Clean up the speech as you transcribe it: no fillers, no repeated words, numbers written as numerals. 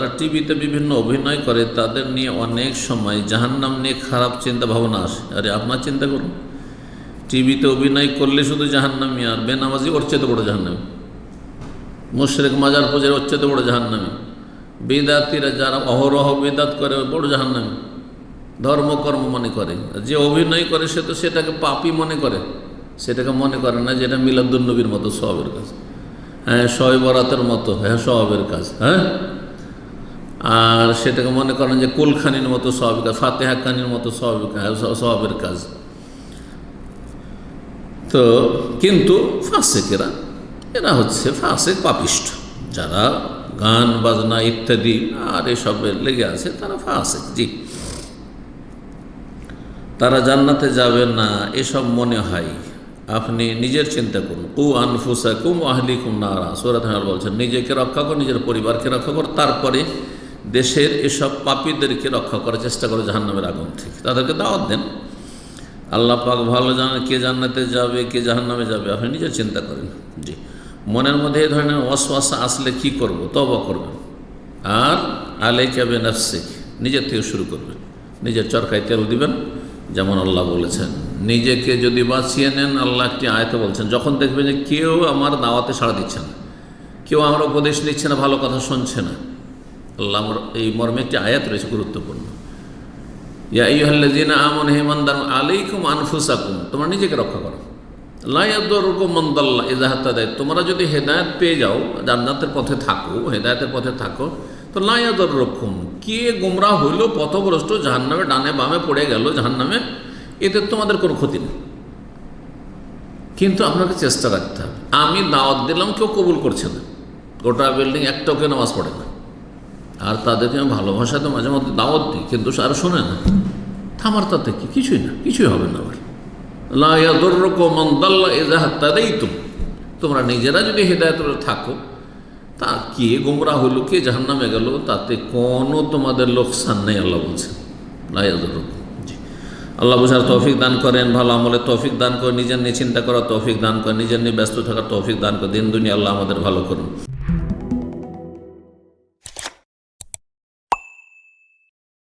যারা টিভিতে বিভিন্ন অভিনয় করে তাদের নিয়ে অনেক সময় জাহান্নাম নিয়ে খারাপ চিন্তা ভাবনা আসে। আরে আপনার চিন্তা করুন, টিভিতে অভিনয় করলে শুধু জাহান্নামী, আর বেনামাজি ওর চেয়ে বড় জাহান্নামী, মুশরিক মাজার পূজার ওর চেয়ে বড় জাহান্নামী, বেদাতিরা যারা অহরহ বেদাত করে বড় জাহান্নামী, ধর্মকর্ম মনে করে। যে অভিনয় করে সে তো সেটাকে পাপী মনে করে, সেটাকে মনে করে না যে এটা মিলাদুন্নবীর মতো সওয়াবের কাজ, হ্যাঁ শবে বরাতের মতো, হ্যাঁ সওয়াবের কাজ, হ্যাঁ। আর সেটাকে মনে করেন যে কুলখানির মতো সওয়াবের কাজ, ফাতেহা খানির মতো সওয়াবের কাজ। তো কিন্তু ফাসেকেরা, এরা হচ্ছে ফাসেক পাপিষ্ঠ, যারা গান বাজনা ইত্যাদি আর এসবে লেগে আছে তারা ফাসেক। জি, তারা জান্নাতে যাবে না এসব মনে হয়। আপনি নিজের চিন্তা করুন। কু আনফুসাকুম আহলিকুম নারা, সূরা আল বলছেন নিজেকে রক্ষা করো, নিজের পরিবারকে রক্ষা করো, তারপরে দেশের এসব পাপীদেরকে রক্ষা করার চেষ্টা করো জাহান্নামের আগুন থেকে, তাদেরকে দাওয়াত দেন। আল্লাহ পাক ভালো জানেন কে জান্নাতে যাবে কে জাহান্নামে যাবে, আপনি নিজের চিন্তা করেন। জি, মনের মধ্যে এই ধরনের ওয়াসওয়াসা আসলে কি করব, তওবা করবেন। আর আলাইকা বিনাফসিক, নিজের থেকে শুরু করবেন, নিজের চরকায় তেল দিবেন। যেমন আল্লাহ বলেছেন নিজেকে যদি বাঁচিয়ে নেন, আল্লাহ একটি আয়াতে বলছেন যখন দেখবেন যে কেউ আমার দাওয়াতে সাড়া দিচ্ছে না, কেউ আমার উপদেশ নিচ্ছে না, ভালো কথা শুনছে না, আল্লাহ এই মর্মে একটি আয়াত রয়েছে গুরুত্বপূর্ণ। ইয়া আইয়ুহাল্লাযীনা আমানু ইমানদার আলাইকুম আনফুসাকুম, তোমরা নিজেকে রক্ষা করো। লা ইয়াদুররুকুম মান দাল্লা ইযা হাতাদাইতুম, তোমরা যদি হেদায়েত পেয়ে যাও, জান্নাতের পথে থাকো, হেদায়েতের পথে থাকো, তো লা ইয়াদুররুকুম, কে গোমরাহ হইল, পথভ্রষ্ট, জাহান্নামে ডানে বামে পড়ে গেল জাহান্নামে, এতে তোমাদের কোনো ক্ষতি নেই। কিন্তু আপনাকে চেষ্টা রাখতে হবে। আমি দাওয়াত দিলাম, কেউ কবুল করছে না, গোটা বিল্ডিং একটাও কেউ নামাজ পড়ে না, আর তাদেরকে আমি ভালোবাসাতে মাঝে মধ্যে দাওয়াত দিই, কিন্তু আর শোনে না, থামার তাতে কি কিছুই না, কিছুই হবে না। আবার লা ইয়াদুররুকুম মান দাল্লা ইযা হাতাদাইতুম, তোমরা নিজেরা যদি হেদায়েতে থাকো, তা কে গোমরাহ হইল, কে জাহান্নামে গেল, তাতে কোনো তোমাদের লোকসান নেই, আল্লাহ বলছেন লা ইয়াদুররুকুম। জি, আল্লাহ বোঝার তৌফিক দান করেন, ভালো আমলের তৌফিক দান করেন, নিজের নিয়ে চিন্তা করার তৌফিক দান করেন, নিজের নিয়ে ব্যস্ত থাকার তৌফিক দান করেন, দিন দুনিয়া আল্লাহ আমাদের ভালো করুন।